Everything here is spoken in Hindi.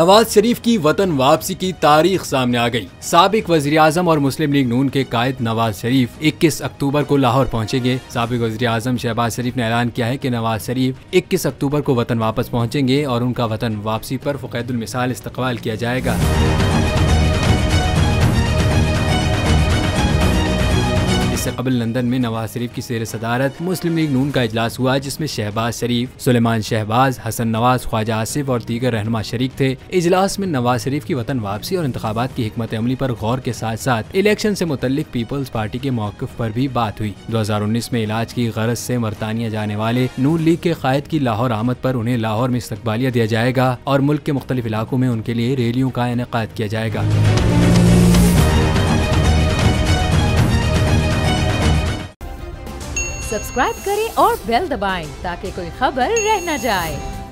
नवाज शरीफ की वतन वापसी की तारीख सामने आ गई। साबिक वज़ीर आज़म और मुस्लिम लीग नून के कायद नवाज शरीफ 21 अक्टूबर को लाहौर पहुंचेंगे। साबिक वज़ीर आज़म शहबाज शरीफ ने ऐलान किया है कि नवाज शरीफ 21 अक्टूबर को वतन वापस पहुंचेंगे और उनका वतन वापसी पर फ़ुक़ैदुल मिसाल इस्तक़बाल किया जाएगा। इससे कबल लंदन में नवाज शरीफ की ज़ेर सदारत मुस्लिम लीग नून का इजलास हुआ, जिसमें शहबाज शरीफ, सुलेमान शहबाज, हसन नवाज, ख्वाजा आसिफ और दीगर रहनुमा शरीक थे। इजलास में नवाज शरीफ की वतन वापसी और इंतखाबात की हिकमत अमली पर गौर के साथ साथ इलेक्शन से मुतल्लिक पीपल्स पार्टी के मौक़िफ़ पर भी बात हुई। 2019 में इलाज की गरज से बरतानिया जाने वाले नून लीग के कायद की लाहौर आमद पर उन्हें लाहौर में इस्तकबालिया दिया जाएगा और मुल्क के मुख्तलिफ इलाकों में उनके लिए रैलियों का इनेकाद किया जाएगा। सब्सक्राइब करें और बेल दबाएं ताकि कोई खबर रह न जाए।